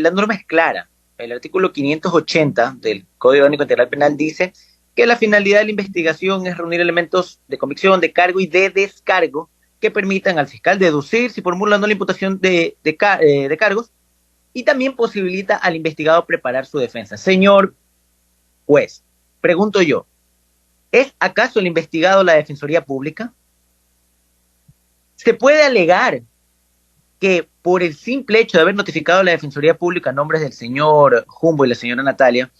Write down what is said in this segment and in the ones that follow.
La norma es clara. El artículo 580 del Código Orgánico Integral Penal dice que la finalidad de la investigación es reunir elementos de convicción, de cargo y de descargo que permitan al fiscal deducir si formula o no la imputación de cargos, y también posibilita al investigado preparar su defensa. Señor juez, pregunto yo, ¿es acaso el investigado la Defensoría Pública? ¿Se puede alegar que por el simple hecho de haber notificado a la Defensoría Pública a nombres del señor Humbo y la señora Natalia,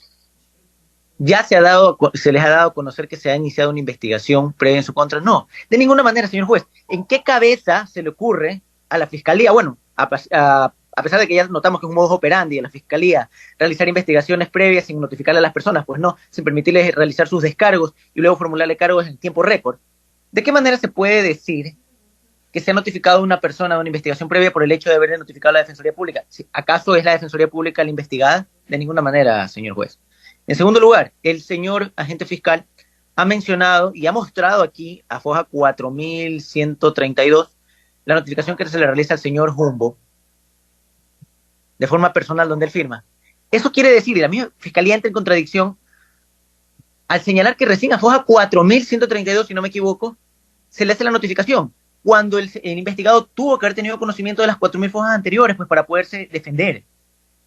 ya se les ha dado a conocer que se ha iniciado una investigación previa en su contra? No, de ninguna manera, señor juez. ¿En qué cabeza se le ocurre a la Fiscalía, bueno, a pesar de que ya notamos que es un modus operandi de la Fiscalía, realizar investigaciones previas sin notificarle a las personas, pues no, sin permitirles realizar sus descargos y luego formularle cargos en tiempo récord? ¿De qué manera se puede decir que se ha notificado a una persona de una investigación previa por el hecho de haberle notificado a la Defensoría Pública? ¿Acaso es la Defensoría Pública la investigada? De ninguna manera, señor juez. En segundo lugar, el señor agente fiscal ha mencionado y ha mostrado aquí a foja 4132 la notificación que se le realiza al señor Humbo de forma personal donde él firma. Eso quiere decir, y la misma fiscalía entra en contradicción al señalar que recién a foja 4132, si no me equivoco, se le hace la notificación, cuando el investigado tuvo que haber tenido conocimiento de las 4000 fojas anteriores, pues para poderse defender.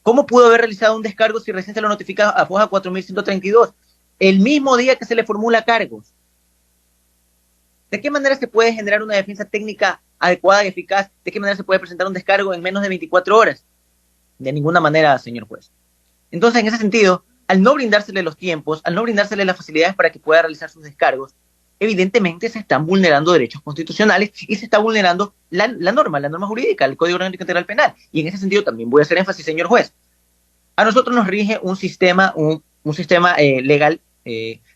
¿Cómo pudo haber realizado un descargo si recién se lo notifica a foja 4132? El mismo día que se le formula cargos. ¿De qué manera se puede generar una defensa técnica adecuada y eficaz? ¿De qué manera se puede presentar un descargo en menos de 24 horas? De ninguna manera, señor juez. Entonces, en ese sentido, al no brindársele los tiempos, al no brindársele las facilidades para que pueda realizar sus descargos, evidentemente se están vulnerando derechos constitucionales y se está vulnerando la norma jurídica, el Código Orgánico Integral Penal. Y en ese sentido también voy a hacer énfasis, señor juez. A nosotros nos rige un sistema legal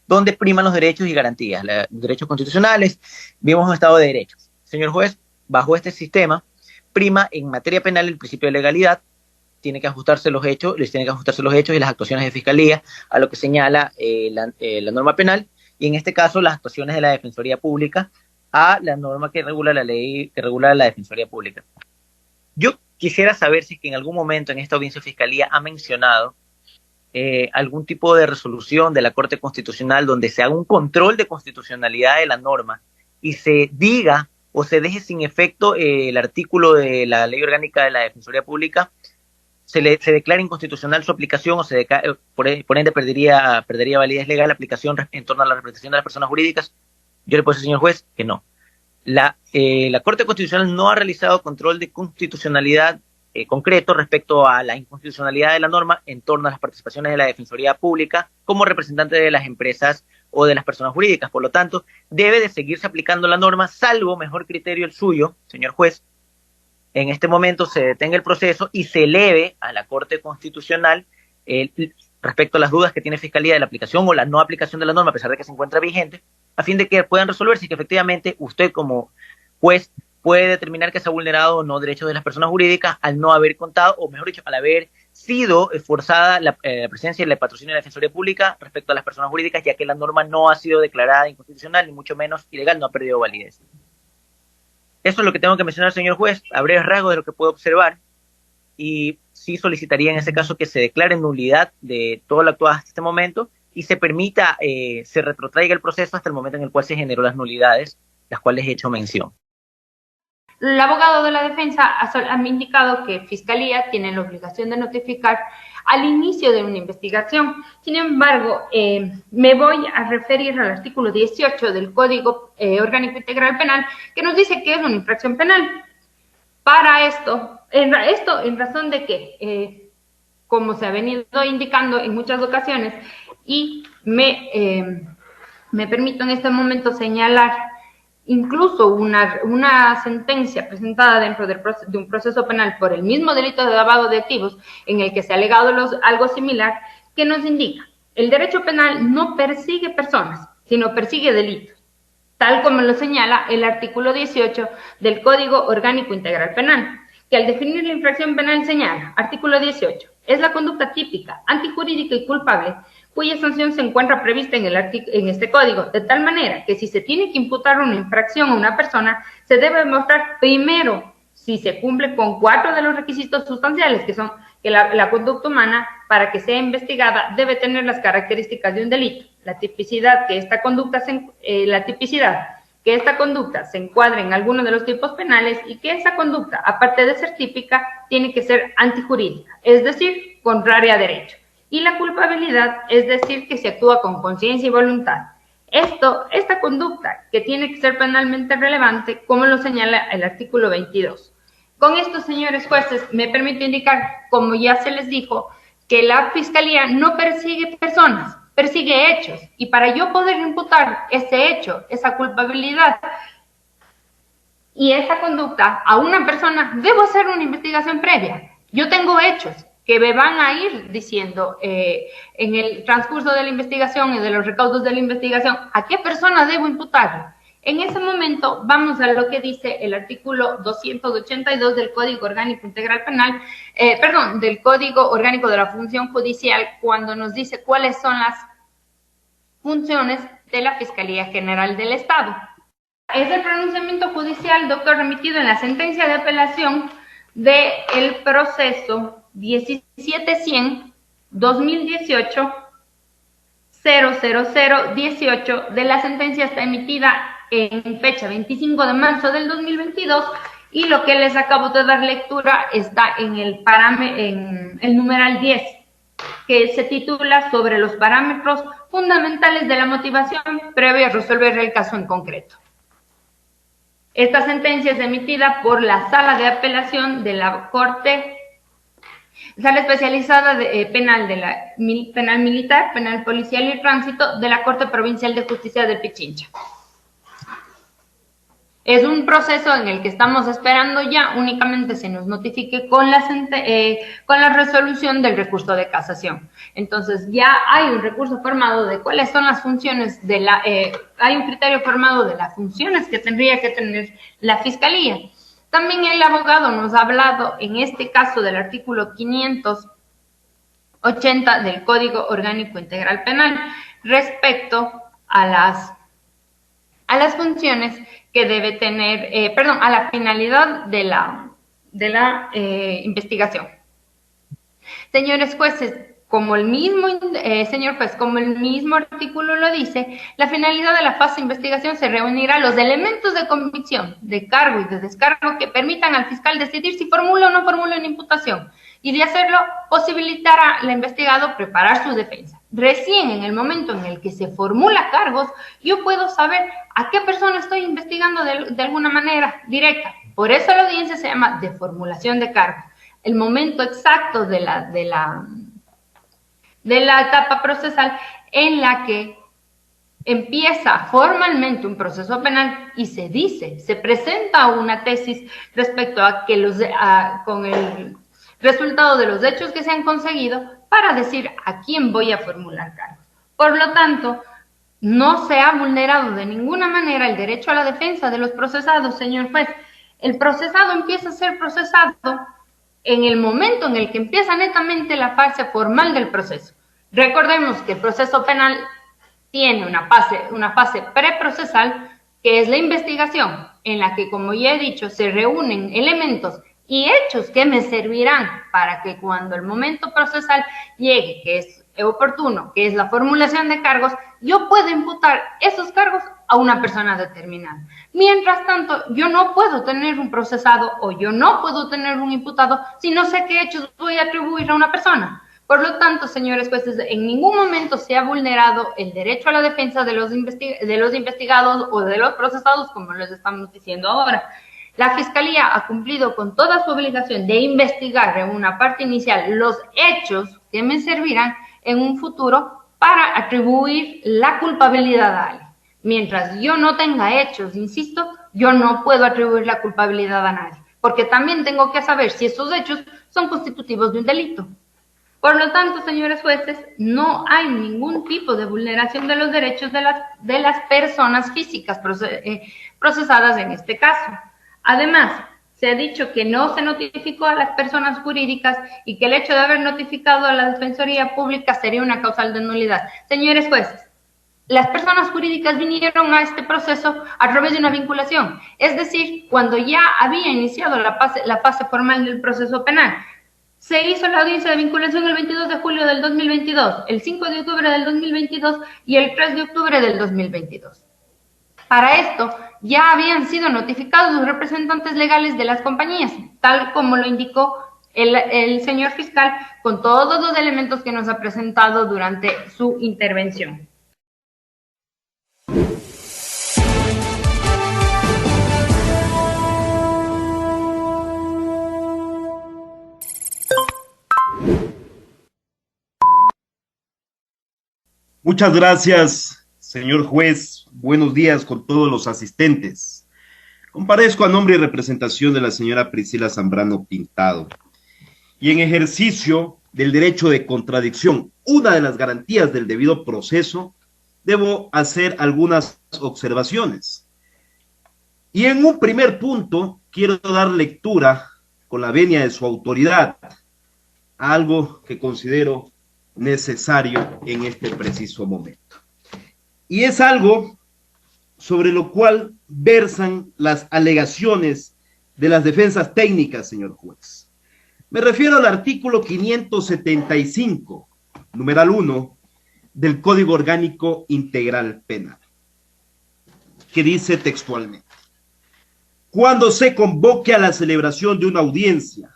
donde priman los derechos y garantías, los derechos constitucionales, vivimos un Estado de derechos. Señor juez, bajo este sistema, prima en materia penal el principio de legalidad, les tienen que ajustarse los hechos y las actuaciones de fiscalía a lo que señala la norma penal, y en este caso las actuaciones de la Defensoría Pública a la norma que regula la ley que regula la Defensoría Pública. Yo quisiera saber si es que en algún momento en esta audiencia de fiscalía ha mencionado algún tipo de resolución de la Corte Constitucional donde se haga un control de constitucionalidad de la norma y se diga o se deje sin efecto el artículo de la Ley Orgánica de la Defensoría Pública, se declara inconstitucional su aplicación o por ende perdería validez legal la aplicación en torno a la representación de las personas jurídicas. Yo le puedo decir, señor juez, que no. La Corte Constitucional no ha realizado control de constitucionalidad concreto respecto a la inconstitucionalidad de la norma en torno a las participaciones de la Defensoría Pública como representante de las empresas o de las personas jurídicas. Por lo tanto, debe de seguirse aplicando la norma, salvo mejor criterio el suyo, señor juez, en este momento se detenga el proceso y se eleve a la Corte Constitucional respecto a las dudas que tiene Fiscalía de la aplicación o la no aplicación de la norma, a pesar de que se encuentra vigente, a fin de que puedan resolver si que efectivamente usted como juez puede determinar que se ha vulnerado o no derechos de las personas jurídicas al no haber contado, o mejor dicho, al haber sido forzada la presencia y el patrocinio de la Defensoría Pública respecto a las personas jurídicas, ya que la norma no ha sido declarada inconstitucional, ni mucho menos ilegal, no ha perdido validez. Eso es lo que tengo que mencionar, señor juez, a breves rasgos de lo que puedo observar, y sí solicitaría en ese caso que se declare nulidad de todo lo actuado hasta este momento y se permita, se retrotraiga el proceso hasta el momento en el cual se generó las nulidades, las cuales he hecho mención. El abogado de la defensa ha indicado que Fiscalía tiene la obligación de notificar al inicio de una investigación. Sin embargo, me voy a referir al artículo 18 del Código Orgánico Integral Penal, que nos dice que es una infracción penal. Para esto en razón de que, como se ha venido indicando en muchas ocasiones, y me permito en este momento señalar incluso una sentencia presentada dentro de un proceso penal por el mismo delito de lavado de activos en el que se ha alegado algo similar, que nos indica: el derecho penal no persigue personas, sino persigue delitos, tal como lo señala el artículo 18 del Código Orgánico Integral Penal, que al definir la infracción penal señala, artículo 18, es la conducta típica, antijurídica y culpable cuya sanción se encuentra prevista en este código, de tal manera que si se tiene que imputar una infracción a una persona, se debe demostrar primero si se cumple con 4 de los requisitos sustanciales, que son que la conducta humana, para que sea investigada, debe tener las características de un delito. La tipicidad que esta conducta se encuadre en alguno de los tipos penales y que esa conducta, aparte de ser típica, tiene que ser antijurídica, es decir, contraria a derecho. Y la culpabilidad, es decir, que se actúa con conciencia y voluntad. Esta conducta que tiene que ser penalmente relevante, como lo señala el artículo 22. Con esto, señores jueces, me permito indicar, como ya se les dijo, que la Fiscalía no persigue personas, persigue hechos. Y para yo poder imputar ese hecho, esa culpabilidad y esa conducta a una persona, debo hacer una investigación previa. Yo tengo hechos que me van a ir diciendo en el transcurso de la investigación y de los recaudos de la investigación a qué persona debo imputarlo. En ese momento vamos a lo que dice el artículo 282 del Código Orgánico Integral Penal, del Código Orgánico de la Función Judicial, cuando nos dice cuáles son las funciones de la Fiscalía General del Estado. Es el pronunciamiento judicial, doctor, remitido en la sentencia de apelación del proceso 17-100-2018 00018 de la sentencia está emitida en fecha 25 de marzo del 2022 y lo que les acabo de dar lectura está en el numeral 10, que se titula sobre los parámetros fundamentales de la motivación previa a resolver el caso en concreto. Esta sentencia es emitida por la Sala de Apelación de la Corte, Sala Especializada Penal Militar, Penal Policial y Tránsito de la Corte Provincial de Justicia de Pichincha. Es un proceso en el que estamos esperando ya únicamente se nos notifique con la resolución del recurso de casación. Entonces ya hay un recurso formado de cuáles son las funciones hay un criterio formado de las funciones que tendría que tener la Fiscalía. También el abogado nos ha hablado en este caso del artículo 580 del Código Orgánico Integral Penal respecto a las funciones que debe tener, a la finalidad de la investigación. Señores jueces, como el mismo artículo lo dice, la finalidad de la fase de investigación se reunirá los elementos de convicción, de cargo y de descargo que permitan al fiscal decidir si formula o no formula una imputación, y de hacerlo posibilitará al investigado preparar su defensa. Recién en el momento en el que se formula cargos, yo puedo saber a qué persona estoy investigando de alguna manera directa. Por eso la audiencia se llama de formulación de cargos. El momento exacto de la etapa procesal en la que empieza formalmente un proceso penal y se presenta una tesis respecto a que con el resultado de los hechos que se han conseguido para decir a quién voy a formular cargos. Por lo tanto, no se ha vulnerado de ninguna manera el derecho a la defensa de los procesados, señor juez. El procesado empieza a ser procesado en el momento en el que empieza netamente la fase formal del proceso. Recordemos que el proceso penal tiene una fase preprocesal, que es la investigación, en la que, como ya he dicho, se reúnen elementos y hechos que me servirán para que cuando el momento procesal llegue, que es oportuno, que es la formulación de cargos, yo pueda imputar esos cargos a una persona determinada. Mientras tanto, yo no puedo tener un procesado o yo no puedo tener un imputado si no sé qué hechos voy a atribuir a una persona. Por lo tanto, señores jueces, en ningún momento se ha vulnerado el derecho a la defensa de los investigados o de los procesados, como les estamos diciendo ahora. La Fiscalía ha cumplido con toda su obligación de investigar en una parte inicial los hechos que me servirán en un futuro para atribuir la culpabilidad a alguien. Mientras yo no tenga hechos, insisto, yo no puedo atribuir la culpabilidad a nadie, porque también tengo que saber si esos hechos son constitutivos de un delito. Por lo tanto, señores jueces, no hay ningún tipo de vulneración de los derechos de las personas físicas procesadas en este caso. Además, se ha dicho que no se notificó a las personas jurídicas y que el hecho de haber notificado a la Defensoría Pública sería una causal de nulidad. Señores jueces, las personas jurídicas vinieron a este proceso a través de una vinculación, es decir, cuando ya había iniciado la fase formal del proceso penal. Se hizo la audiencia de vinculación el 22 de julio del 2022, el 5 de octubre del 2022 y el 3 de octubre del 2022. Para esto, ya habían sido notificados los representantes legales de las compañías, tal como lo indicó el señor fiscal, con todos los elementos que nos ha presentado durante su intervención. Muchas gracias, señor juez. Buenos días con todos los asistentes. Comparezco a nombre y representación de la señora Priscila Zambrano Pintado. Y en ejercicio del derecho de contradicción, una de las garantías del debido proceso, debo hacer algunas observaciones. Y en un primer punto, quiero dar lectura, con la venia de su autoridad, a algo que considero necesario en este preciso momento. Y es algo sobre lo cual versan las alegaciones de las defensas técnicas, señor juez. Me refiero al artículo 575, numeral 1, del Código Orgánico Integral Penal, que dice textualmente: cuando se convoque a la celebración de una audiencia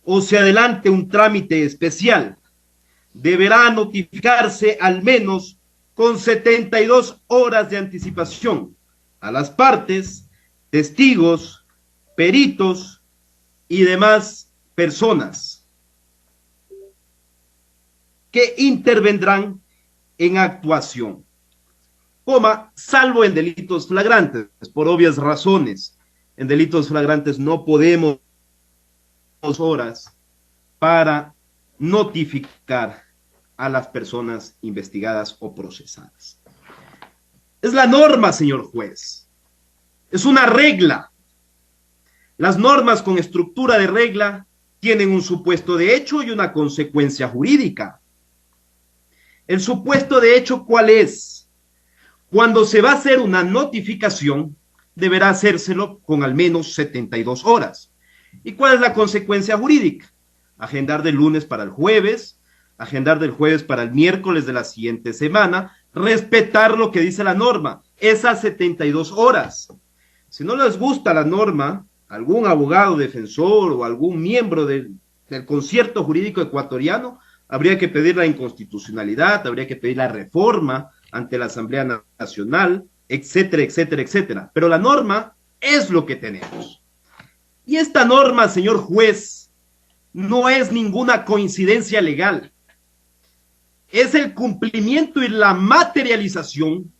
o se adelante un trámite especial, deberá notificarse al menos con 72 horas de anticipación a las partes, testigos, peritos y demás personas que intervendrán en actuación, salvo en delitos flagrantes, por obvias razones. En delitos flagrantes no podemos horas para notificar a las personas investigadas o procesadas. Es la norma, señor juez. Es una regla. Las normas con estructura de regla tienen un supuesto de hecho y una consecuencia jurídica. El supuesto de hecho, ¿cuál es? Cuando se va a hacer una notificación, deberá hacérselo con al menos 72 horas. ¿Y cuál es la consecuencia jurídica? Agendar del lunes para el jueves, agendar del jueves para el miércoles de la siguiente semana, respetar lo que dice la norma, esas 72 horas. Si no les gusta la norma, algún abogado defensor o algún miembro del concierto jurídico ecuatoriano, habría que pedir la inconstitucionalidad, habría que pedir la reforma ante la Asamblea Nacional, etcétera, etcétera, etcétera. Pero la norma es lo que tenemos. Y esta norma, señor juez, no es ninguna coincidencia legal. Es el cumplimiento y la materialización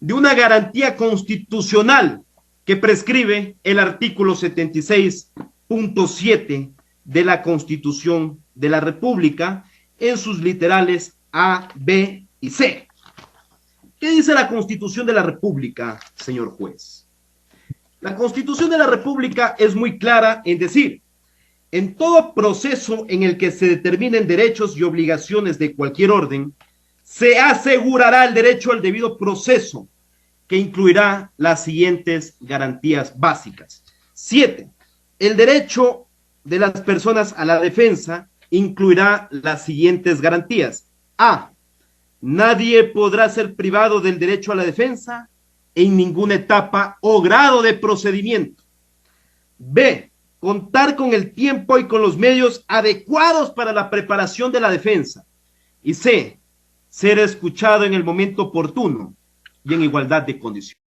de una garantía constitucional que prescribe el artículo 76.7 de la Constitución de la República en sus literales A, B y C. ¿Qué dice la Constitución de la República, señor juez? La Constitución de la República es muy clara en decir: en todo proceso en el que se determinen derechos y obligaciones de cualquier orden, se asegurará el derecho al debido proceso, que incluirá las siguientes garantías básicas. 7. El derecho de las personas a la defensa incluirá las siguientes garantías. A. Nadie podrá ser privado del derecho a la defensa en ninguna etapa o grado de procedimiento. B. Contar con el tiempo y con los medios adecuados para la preparación de la defensa. Y C. Ser escuchado en el momento oportuno y en igualdad de condiciones.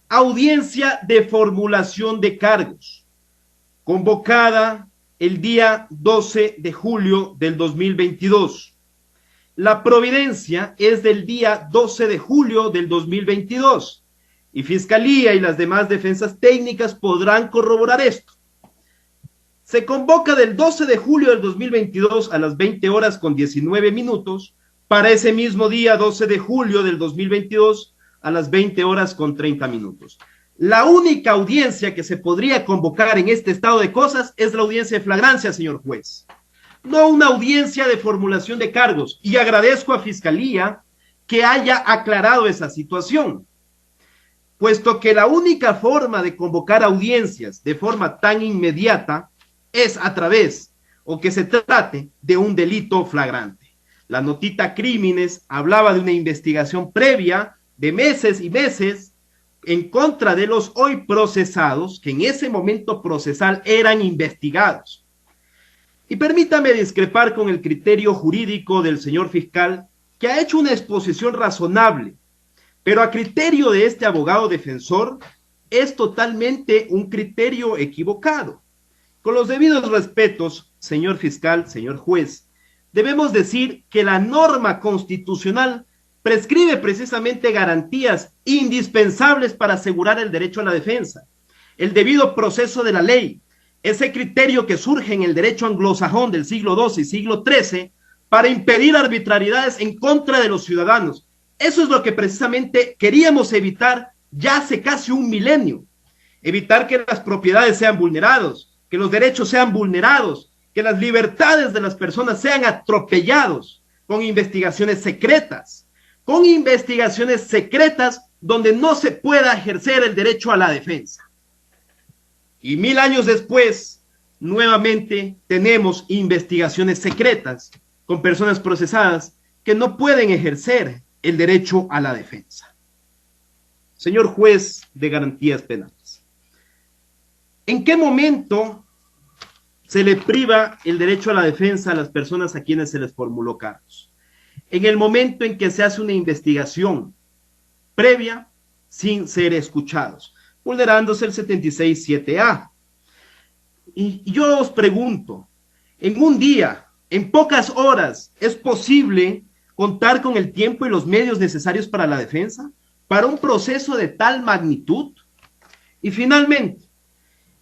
Audiencia de formulación de cargos, convocada el día 12 de julio del 2022. La providencia es del día 12 de julio del 2022 y Fiscalía y las demás defensas técnicas podrán corroborar esto. Se convoca del 12 de julio del 2022 a las 20 horas con 19 minutos para ese mismo día 12 de julio del 2022 a las 20 horas con 30 minutos. La única audiencia que se podría convocar en este estado de cosas es la audiencia de flagrancia, señor juez. No una audiencia de formulación de cargos. Y agradezco a Fiscalía que haya aclarado esa situación, puesto que la única forma de convocar audiencias de forma tan inmediata es a través o que se trate de un delito flagrante. La notita Crímenes hablaba de una investigación previa de meses y meses en contra de los hoy procesados, que en ese momento procesal eran investigados. Y permítame discrepar con el criterio jurídico del señor fiscal, que ha hecho una exposición razonable, pero a criterio de este abogado defensor es totalmente un criterio equivocado. Con los debidos respetos, señor fiscal, señor juez, debemos decir que la norma constitucional prescribe precisamente garantías indispensables para asegurar el derecho a la defensa, el debido proceso de la ley, ese criterio que surge en el derecho anglosajón del siglo XII y siglo XIII para impedir arbitrariedades en contra de los ciudadanos. Eso es lo que precisamente queríamos evitar ya hace casi un milenio. Evitar que las propiedades sean vulneradas, que los derechos sean vulnerados, que las libertades de las personas sean atropellados con investigaciones secretas donde no se pueda ejercer el derecho a la defensa. Y 1000 años después, nuevamente tenemos investigaciones secretas con personas procesadas que no pueden ejercer el derecho a la defensa. Señor juez de garantías penales, ¿en qué momento se le priva el derecho a la defensa a las personas a quienes se les formuló cargos? En el momento en que se hace una investigación previa sin ser escuchados, vulnerándose el 76.7a. Y yo os pregunto, en un día, en pocas horas, ¿es posible contar con el tiempo y los medios necesarios para la defensa? ¿Para un proceso de tal magnitud? Y finalmente,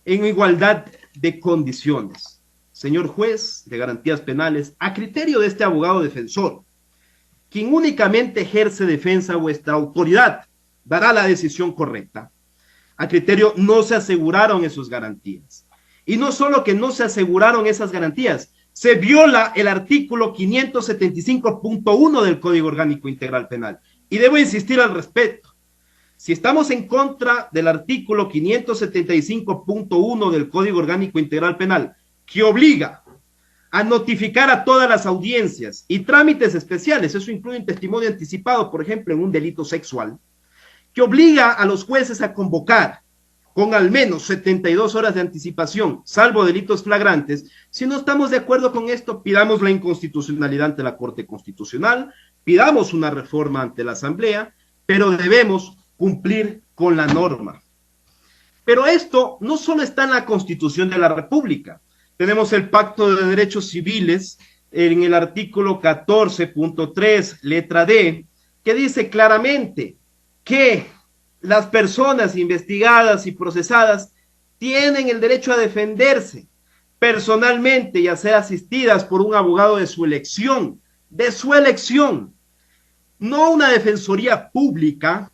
en igualdad de condiciones, señor juez de garantías penales, a criterio de este abogado defensor, quien únicamente ejerce defensa, vuestra autoridad dará la decisión correcta. A criterio no se aseguraron esas garantías. Y no solo que no se aseguraron esas garantías, se viola el artículo 575.1 del Código Orgánico Integral Penal. Y debo insistir al respecto. Si estamos en contra del artículo 575.1 del Código Orgánico Integral Penal, que obliga a notificar a todas las audiencias y trámites especiales, eso incluye un testimonio anticipado, por ejemplo, en un delito sexual, que obliga a los jueces a convocar con al menos 72 horas de anticipación, salvo delitos flagrantes. Si no estamos de acuerdo con esto, pidamos la inconstitucionalidad ante la Corte Constitucional, pidamos una reforma ante la Asamblea, pero debemos cumplir con la norma. Pero esto no solo está en la Constitución de la República. Tenemos el Pacto de Derechos Civiles en el artículo 14.3, letra D, que dice claramente que las personas investigadas y procesadas tienen el derecho a defenderse personalmente y a ser asistidas por un abogado de su elección, no una defensoría pública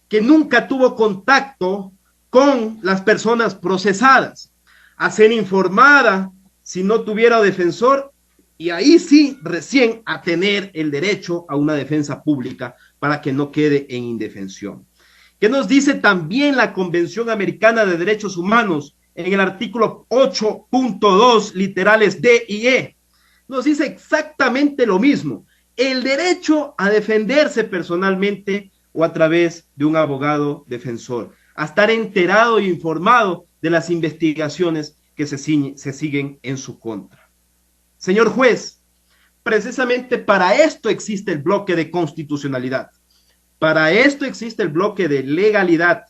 que nunca tuvo contacto con las personas procesadas, a ser informada si no tuviera defensor, y ahí sí recién a tener el derecho a una defensa pública para que no quede en indefensión. ¿Qué nos dice también la Convención Americana de Derechos Humanos en el artículo 8.2, literales D y E? Nos dice exactamente lo mismo, el derecho a defenderse personalmente o a través de un abogado defensor, a estar enterado e informado de las investigaciones que se siguen en su contra. Señor juez, precisamente para esto existe el bloque de constitucionalidad, para esto existe el bloque de legalidad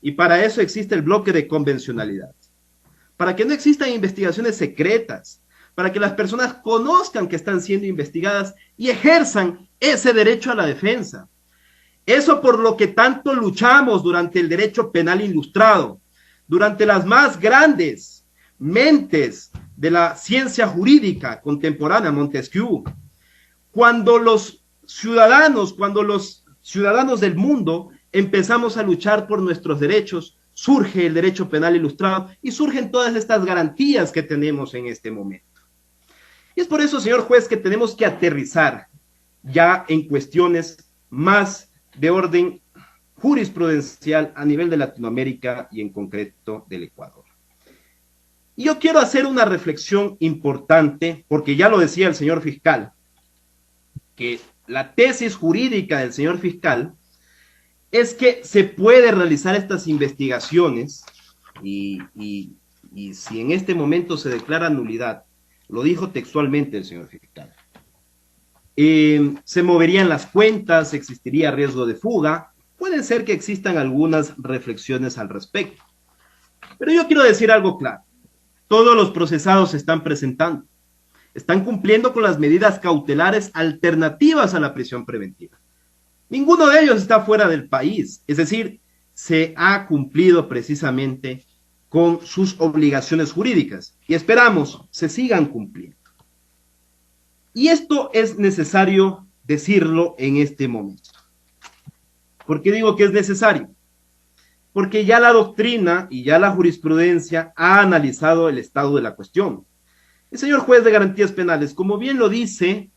y para eso existe el bloque de convencionalidad. Para que no existan investigaciones secretas, para que las personas conozcan que están siendo investigadas y ejerzan ese derecho a la defensa. Eso por lo que tanto luchamos durante el derecho penal ilustrado, durante las más grandes mentes de la ciencia jurídica contemporánea, Montesquieu, cuando los ciudadanos del mundo empezamos a luchar por nuestros derechos, surge el derecho penal ilustrado y surgen todas estas garantías que tenemos en este momento. Y es por eso, señor juez, que tenemos que aterrizar ya en cuestiones más de orden jurisprudencial a nivel de Latinoamérica y en concreto del Ecuador. Y yo quiero hacer una reflexión importante, porque ya lo decía el señor fiscal, que la tesis jurídica del señor fiscal es que se puede realizar estas investigaciones y si en este momento se declara nulidad, lo dijo textualmente el señor fiscal, se moverían las cuentas, existiría riesgo de fuga, puede ser que existan algunas reflexiones al respecto. Pero yo quiero decir algo claro, todos los procesados se están presentando, están cumpliendo con las medidas cautelares alternativas a la prisión preventiva. Ninguno de ellos está fuera del país, es decir, se ha cumplido precisamente con sus obligaciones jurídicas y esperamos se sigan cumpliendo. Y esto es necesario decirlo en este momento. ¿Por qué digo que es necesario? Porque ya la doctrina y ya la jurisprudencia ha analizado el estado de la cuestión. El señor juez de garantías penales, como bien lo dice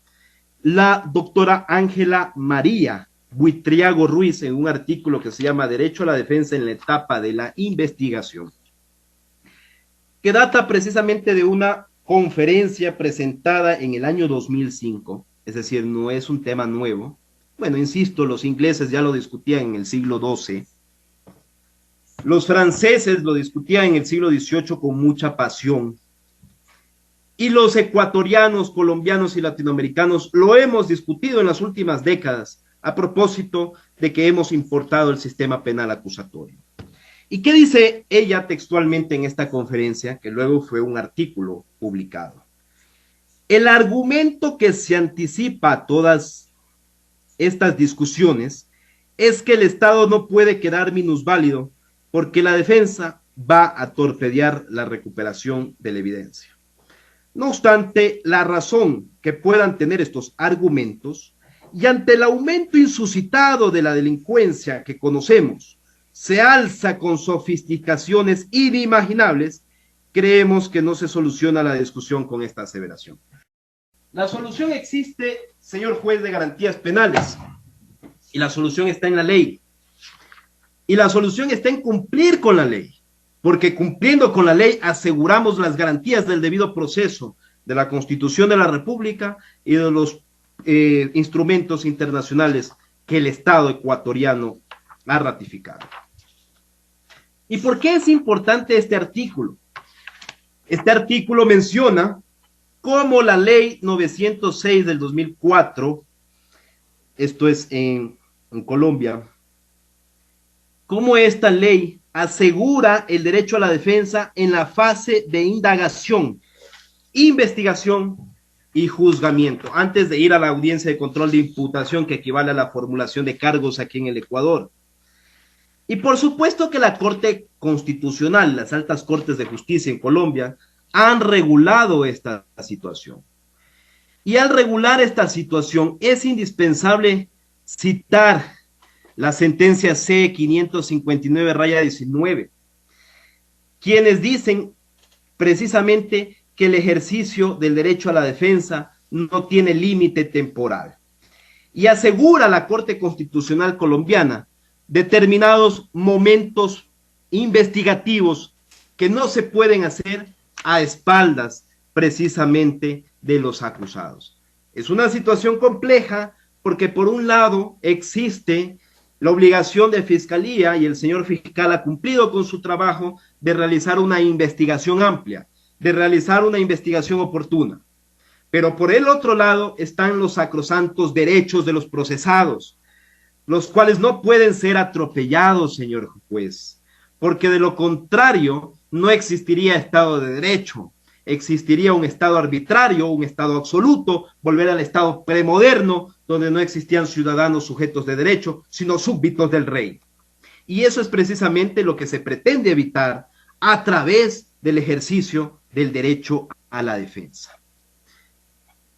la doctora Ángela María Buitriago Ruiz en un artículo que se llama Derecho a la defensa en la etapa de la investigación, que data precisamente de una conferencia presentada en el año 2005, es decir, no es un tema nuevo. Bueno, insisto, los ingleses ya lo discutían en el siglo XII, los franceses lo discutían en el siglo XVIII con mucha pasión, y los ecuatorianos, colombianos y latinoamericanos lo hemos discutido en las últimas décadas a propósito de que hemos importado el sistema penal acusatorio. ¿Y qué dice ella textualmente en esta conferencia, que luego fue un artículo publicado? El argumento que se anticipa a todas estas discusiones es que el Estado no puede quedar minusválido porque la defensa va a torpedear la recuperación de la evidencia. No obstante, la razón que puedan tener estos argumentos y ante el aumento insuscitado de la delincuencia que conocemos, se alza con sofisticaciones inimaginables, creemos que no se soluciona la discusión con esta aseveración. La solución existe, señor juez de garantías penales, y la solución está en la ley. Y la solución está en cumplir con la ley, porque cumpliendo con la ley aseguramos las garantías del debido proceso de la Constitución de la República y de los instrumentos internacionales que el Estado ecuatoriano ha ratificado. ¿Y por qué es importante este artículo? Este artículo menciona cómo la ley 906 del 2004, esto es en Colombia, cómo esta ley asegura el derecho a la defensa en la fase de indagación, investigación y juzgamiento, antes de ir a la audiencia de control de imputación, que equivale a la formulación de cargos aquí en el Ecuador. Y por supuesto que la Corte Constitucional, las altas cortes de justicia en Colombia, han regulado esta situación. Y al regular esta situación es indispensable citar la sentencia C-559-19, quienes dicen precisamente que el ejercicio del derecho a la defensa no tiene límite temporal. Y asegura la Corte Constitucional colombiana determinados momentos investigativos que no se pueden hacer a espaldas precisamente de los acusados. Es una situación compleja porque por un lado existe la obligación de fiscalía y el señor fiscal ha cumplido con su trabajo de realizar una investigación amplia, de realizar una investigación oportuna. Pero por el otro lado están los sacrosantos derechos de los procesados, los cuales no pueden ser atropellados, señor juez, porque de lo contrario no existiría Estado de Derecho, existiría un Estado arbitrario, un Estado absoluto, volver al Estado premoderno, donde no existían ciudadanos sujetos de derecho, sino súbditos del rey. Y eso es precisamente lo que se pretende evitar a través del ejercicio del derecho a la defensa.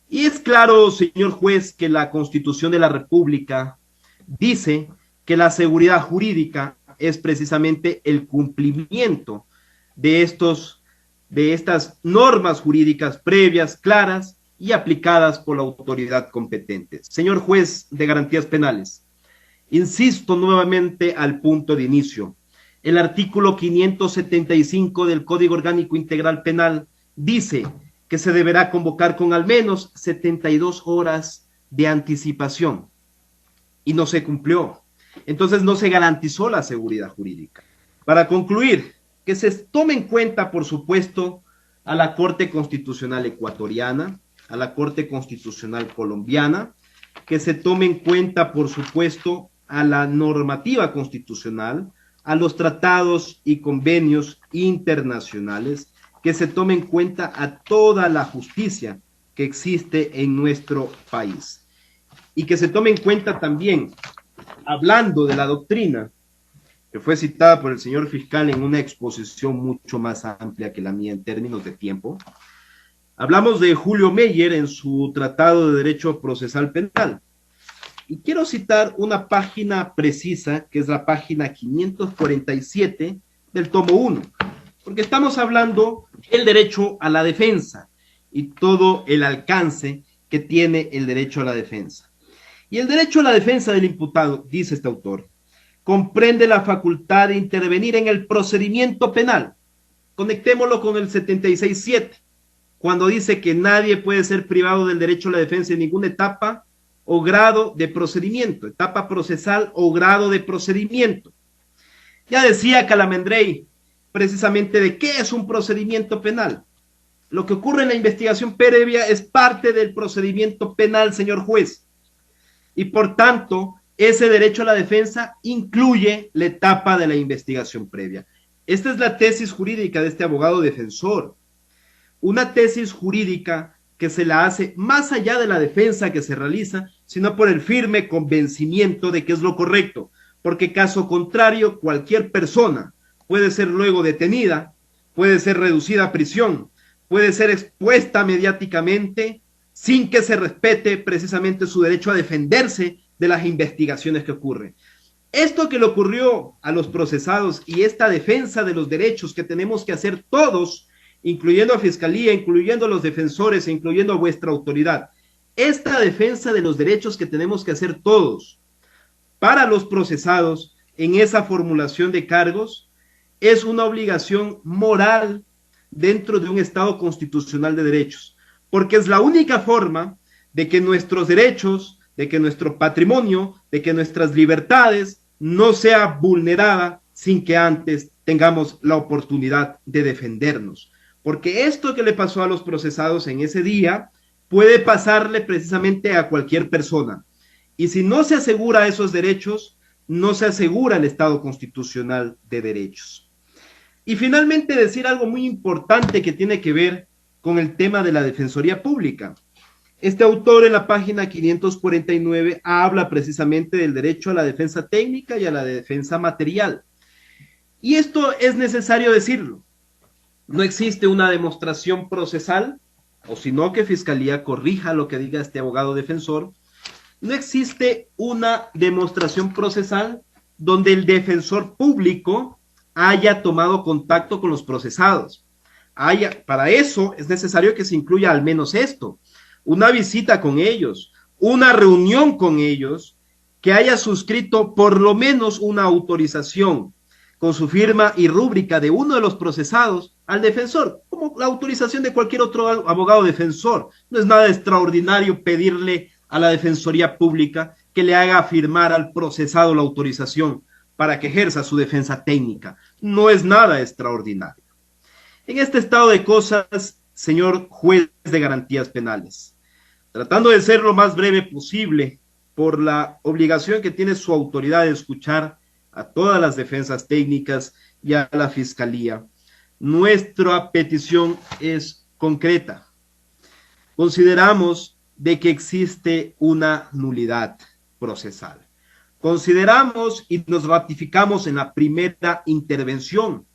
Y es claro, señor juez, que la Constitución de la República dice que la seguridad jurídica es precisamente el cumplimiento de estas normas jurídicas previas, claras y aplicadas por la autoridad competente. Señor juez de garantías penales, insisto nuevamente al punto de inicio, el artículo 575 del Código Orgánico Integral Penal dice que se deberá convocar con al menos 72 horas de anticipación y no se cumplió. Entonces no se garantizó la seguridad jurídica. Para concluir, que se tome en cuenta, por supuesto, a la Corte Constitucional Ecuatoriana, a la Corte Constitucional Colombiana, que se tome en cuenta, por supuesto, a la normativa constitucional, a los tratados y convenios internacionales, que se tome en cuenta a toda la justicia que existe en nuestro país. Y que se tome en cuenta también, hablando de la doctrina, que fue citada por el señor fiscal en una exposición mucho más amplia que la mía en términos de tiempo, hablamos de Julio Meyer en su Tratado de Derecho Procesal Penal. Y quiero citar una página precisa, que es la página 547 del tomo 1, porque estamos hablando del derecho a la defensa y todo el alcance que tiene el derecho a la defensa. Y el derecho a la defensa del imputado, dice este autor, comprende la facultad de intervenir en el procedimiento penal. Conectémoslo con el 76.7, cuando dice que nadie puede ser privado del derecho a la defensa en ninguna etapa o grado de procedimiento, etapa procesal o grado de procedimiento. Ya decía Calamandrei precisamente de qué es un procedimiento penal. Lo que ocurre en la investigación previa es parte del procedimiento penal, señor juez. Y por tanto, ese derecho a la defensa incluye la etapa de la investigación previa. Esta es la tesis jurídica de este abogado defensor. Una tesis jurídica que se la hace más allá de la defensa que se realiza, sino por el firme convencimiento de que es lo correcto, porque caso contrario, cualquier persona puede ser luego detenida, puede ser reducida a prisión, puede ser expuesta mediáticamente sin que se respete precisamente su derecho a defenderse de las investigaciones que ocurren. Esto que le ocurrió a los procesados y esta defensa de los derechos que tenemos que hacer todos, incluyendo a Fiscalía, incluyendo a los defensores e incluyendo a vuestra autoridad, esta defensa de los derechos que tenemos que hacer todos para los procesados en esa formulación de cargos es una obligación moral dentro de un Estado constitucional de derechos, porque es la única forma de que nuestros derechos, de que nuestro patrimonio, de que nuestras libertades no sea vulnerada sin que antes tengamos la oportunidad de defendernos. Porque esto que le pasó a los procesados en ese día puede pasarle precisamente a cualquier persona. Y si no se asegura esos derechos, no se asegura el Estado constitucional de derechos. Y finalmente decir algo muy importante que tiene que ver con el tema de la Defensoría Pública. Este autor en la página 549 habla precisamente del derecho a la defensa técnica y a la defensa material. Y esto es necesario decirlo. No existe una demostración procesal, o sino que Fiscalía corrija lo que diga este abogado defensor. No existe una demostración procesal donde el defensor público haya tomado contacto con los procesados. Para eso es necesario que se incluya al menos esto: una visita con ellos, una reunión con ellos, que haya suscrito por lo menos una autorización con su firma y rúbrica de uno de los procesados al defensor, como la autorización de cualquier otro abogado defensor. No es nada extraordinario pedirle a la Defensoría Pública que le haga firmar al procesado la autorización para que ejerza su defensa técnica. No es nada extraordinario. En este estado de cosas, señor juez de garantías penales, tratando de ser lo más breve posible por la obligación que tiene su autoridad de escuchar a todas las defensas técnicas y a la Fiscalía, nuestra petición es concreta. Consideramos de que existe una nulidad procesal. Consideramos y nos ratificamos en la primera intervención.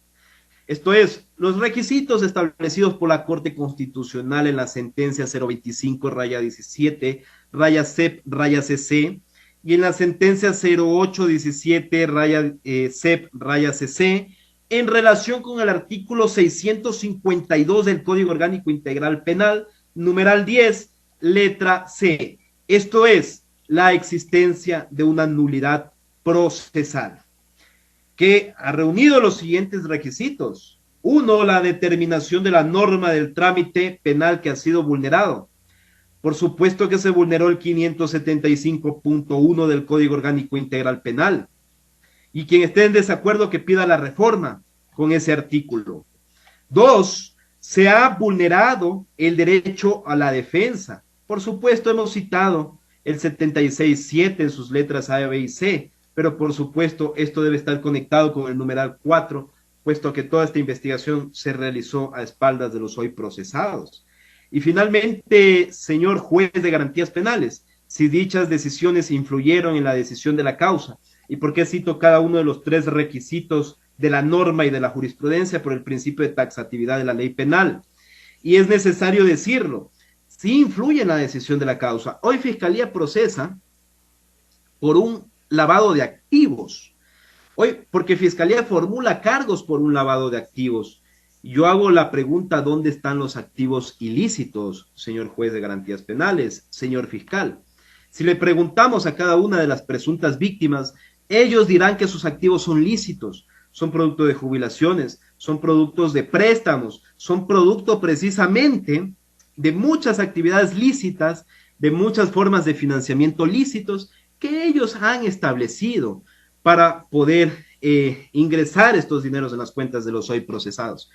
Esto es, los requisitos establecidos por la Corte Constitucional en la sentencia 025-17-CEP-CC y en la sentencia 0817-CEP-CC en relación con el artículo 652 del Código Orgánico Integral Penal, numeral 10, letra C. Esto es, la existencia de una nulidad procesal. que ha reunido los siguientes requisitos. Uno, la determinación de la norma del trámite penal que ha sido vulnerado. Por supuesto que se vulneró el 575.1 del Código Orgánico Integral Penal. Y quien esté en desacuerdo que pida la reforma con ese artículo. Dos, se ha vulnerado el derecho a la defensa. Por supuesto hemos citado el 76.7 en sus letras A, B y C, pero por supuesto esto debe estar conectado con el numeral 4, puesto que toda esta investigación se realizó a espaldas de los hoy procesados. Y finalmente, señor juez de garantías penales, si dichas decisiones influyeron en la decisión de la causa, y por qué cito cada uno de los tres requisitos de la norma y de la jurisprudencia por el principio de taxatividad de la ley penal. Y es necesario decirlo, sí influye en la decisión de la causa. Hoy Fiscalía procesa por un lavado de activos. Hoy, porque Fiscalía formula cargos por un lavado de activos. Yo hago la pregunta, ¿dónde están los activos ilícitos, señor juez de garantías penales, señor fiscal? Si le preguntamos a cada una de las presuntas víctimas, ellos dirán que sus activos son lícitos, son producto de jubilaciones, son productos de préstamos, son producto precisamente de muchas actividades lícitas, de muchas formas de financiamiento lícitos que ellos han establecido para poder ingresar estos dineros en las cuentas de los hoy procesados.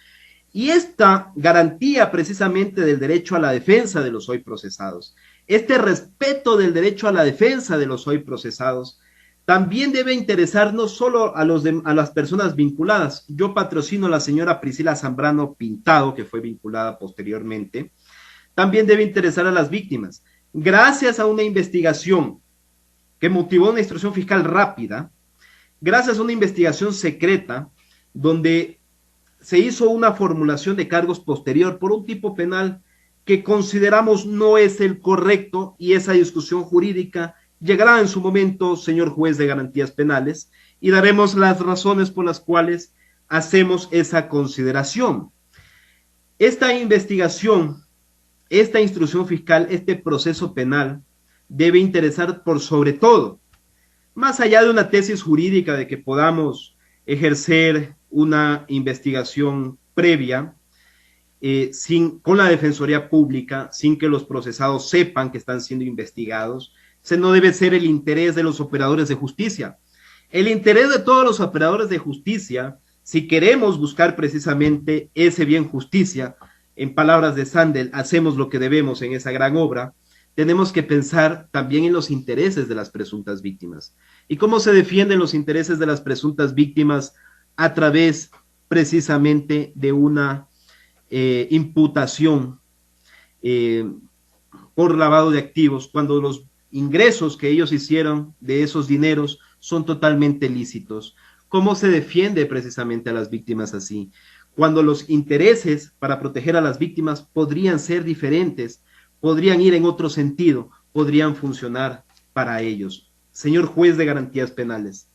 Y esta garantía precisamente del derecho a la defensa de los hoy procesados, este respeto del derecho a la defensa de los hoy procesados, también debe interesar no solo a las personas vinculadas. Yo patrocino a la señora Priscila Zambrano Pintado, que fue vinculada posteriormente. También debe interesar a las víctimas. Gracias a una investigación que motivó una instrucción fiscal rápida, gracias a una investigación secreta, donde se hizo una formulación de cargos posterior por un tipo penal que consideramos no es el correcto, y esa discusión jurídica llegará en su momento, señor juez de garantías penales, y daremos las razones por las cuales hacemos esa consideración. Esta investigación, esta instrucción fiscal, este proceso penal debe interesar por sobre todo, más allá de una tesis jurídica de que podamos ejercer una investigación previa, con la Defensoría Pública, sin que los procesados sepan que están siendo investigados. Ese no debe ser el interés de los operadores de justicia. El interés de todos los operadores de justicia, si queremos buscar precisamente ese bien justicia, en palabras de Sandel, hacemos lo que debemos en esa gran obra, tenemos que pensar también en los intereses de las presuntas víctimas. ¿Y cómo se defienden los intereses de las presuntas víctimas? A través precisamente de una imputación por lavado de activos, cuando los ingresos que ellos hicieron de esos dineros son totalmente lícitos. ¿Cómo se defiende precisamente a las víctimas así? Cuando los intereses para proteger a las víctimas podrían ser diferentes, podrían ir en otro sentido, podrían funcionar para ellos. Señor juez de garantías penales,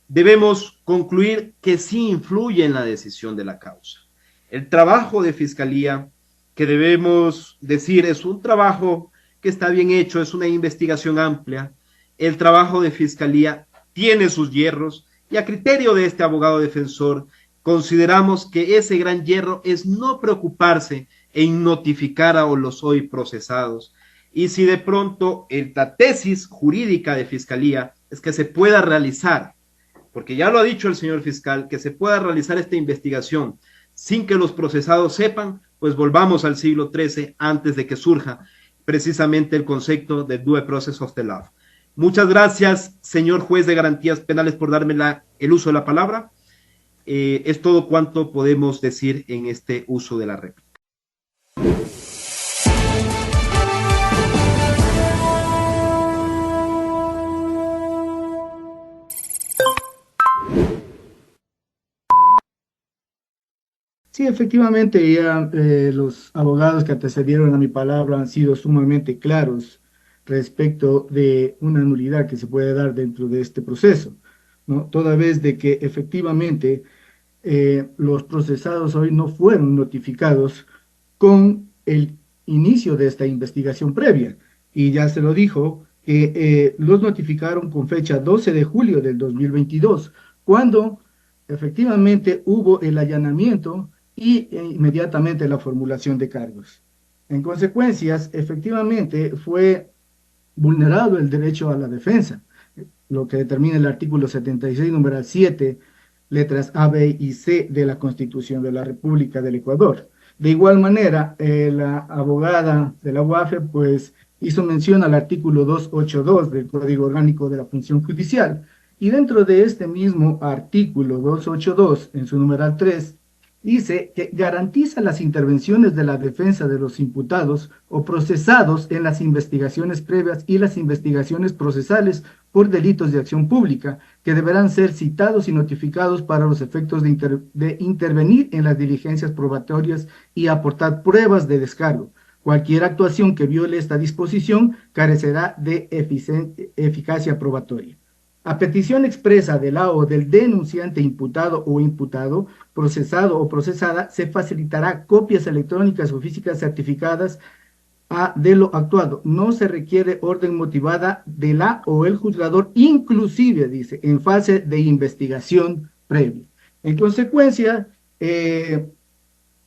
debemos concluir que sí influye en la decisión de la causa. El trabajo de Fiscalía, que debemos decir es un trabajo que está bien hecho, es una investigación amplia. El trabajo de Fiscalía tiene sus hierros, y a criterio de este abogado defensor, consideramos que ese gran hierro es no preocuparse en notificar a los hoy procesados. Y si de pronto la tesis jurídica de Fiscalía es que se pueda realizar, porque ya lo ha dicho el señor fiscal, que se pueda realizar esta investigación sin que los procesados sepan, pues volvamos al siglo XIII antes de que surja precisamente el concepto de due process of the law. Muchas gracias, señor juez de garantías penales, por darme el uso de la palabra. Es todo cuanto podemos decir en este uso de la réplica. Sí, efectivamente, ya los abogados que antecedieron a mi palabra han sido sumamente claros respecto de una nulidad que se puede dar dentro de este proceso, ¿no? Toda vez de que efectivamente los procesados hoy no fueron notificados con el inicio de esta investigación previa, y ya se lo dijo que los notificaron con fecha 12 de julio del 2022, cuando efectivamente hubo el allanamiento y inmediatamente la formulación de cargos. En consecuencias, efectivamente fue vulnerado el derecho a la defensa, lo que determina el artículo 76, numeral 7, letras A, B y C de la Constitución de la República del Ecuador. De igual manera, la abogada de la UAFE, pues, hizo mención al artículo 282 del Código Orgánico de la Función Judicial, y dentro de este mismo artículo 282, en su numeral 3, dice que garantiza las intervenciones de la defensa de los imputados o procesados en las investigaciones previas y las investigaciones procesales por delitos de acción pública, que deberán ser citados y notificados para los efectos de intervenir en las diligencias probatorias y aportar pruebas de descargo. Cualquier actuación que viole esta disposición carecerá de eficacia probatoria. A petición expresa del A o del denunciante imputado o imputado, procesado o procesada, se facilitará copias electrónicas o físicas certificadas de lo actuado. No se requiere orden motivada de la o el juzgador, inclusive, dice, en fase de investigación previa. En consecuencia,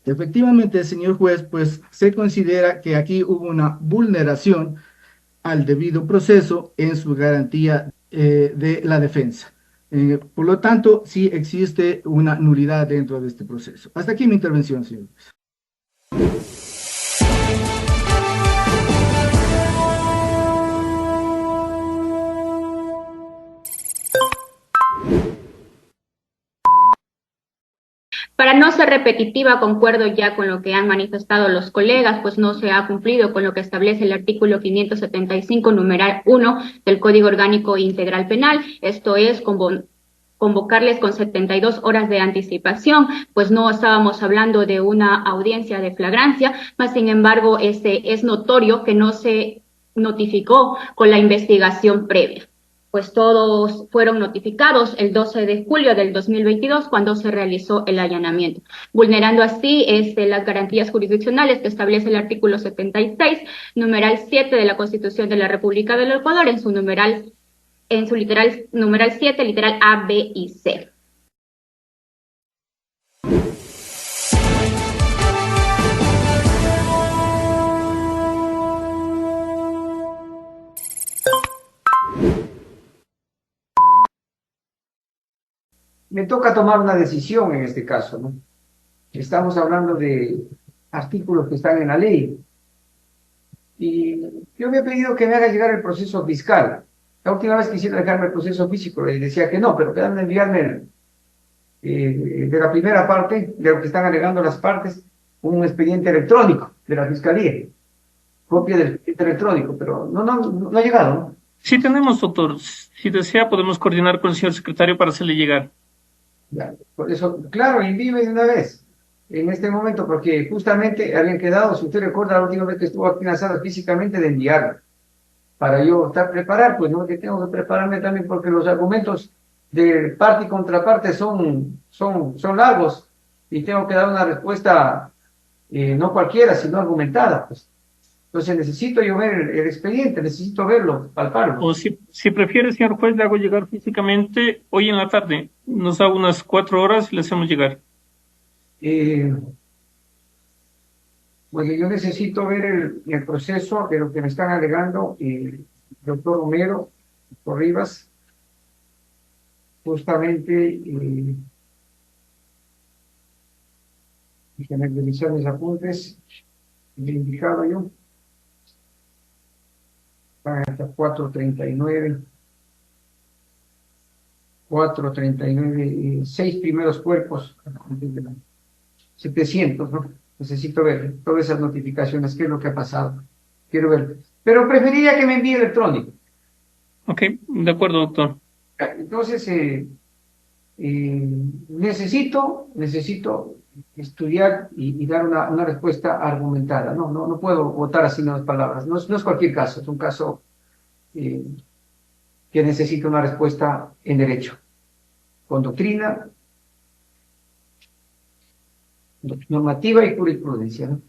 efectivamente, señor juez, pues se considera que aquí hubo una vulneración al debido proceso en su garantía de la defensa. Por lo tanto, sí existe una nulidad dentro de este proceso. Hasta aquí mi intervención, señor juez. Para no ser repetitiva, concuerdo ya con lo que han manifestado los colegas, pues no se ha cumplido con lo que establece el artículo 575, numeral 1 del Código Orgánico Integral Penal, esto es convocarles con 72 horas de anticipación, pues no estábamos hablando de una audiencia de flagrancia, mas sin embargo es notorio que no se notificó con la investigación previa. Pues todos fueron notificados el 12 de julio del 2022 cuando se realizó el allanamiento, vulnerando así las garantías jurisdiccionales que establece el artículo 76, numeral 7 de la Constitución de la República del Ecuador en su literal numeral 7, literal A, B y C. Me toca tomar una decisión en este caso, ¿no? Estamos hablando de artículos que están en la ley. Y yo me he pedido que me haga llegar el proceso fiscal. La última vez quisiera dejarme el proceso físico, le decía que no, pero quedan de enviarme de la primera parte, de lo que están alegando las partes, un expediente electrónico de la Fiscalía, copia del expediente electrónico, pero no ha llegado, ¿no? Sí tenemos, doctor. Si desea, podemos coordinar con el señor secretario para hacerle llegar. Ya, por eso, claro, envíeme de una vez, en este momento, porque justamente habían quedado, si usted recuerda la última vez que estuvo aquí en la sala físicamente, de enviarlo, para yo estar preparado, pues no, que tengo que prepararme también porque los argumentos de parte y contraparte son largos y tengo que dar una respuesta no cualquiera, sino argumentada, pues. Entonces necesito yo ver el expediente, necesito verlo, palparlo. O si prefiere, señor juez, le hago llegar físicamente hoy en la tarde. Nos da unas 4 horas y le hacemos llegar. Bueno, yo necesito ver el proceso de lo que me están alegando el doctor Romero, doctor Rivas, justamente, déjenme revisar mis apuntes, he indicado yo, van hasta 439, 6 primeros cuerpos, 700, ¿no? Necesito ver todas esas notificaciones, qué es lo que ha pasado. Quiero ver. Pero preferiría que me envíe electrónico. Ok, de acuerdo, doctor. Entonces, necesito estudiar y dar una respuesta argumentada. No puedo votar así en las palabras. No es cualquier caso, es un caso que necesita una respuesta en derecho, con doctrina, normativa y jurisprudencia, ¿no?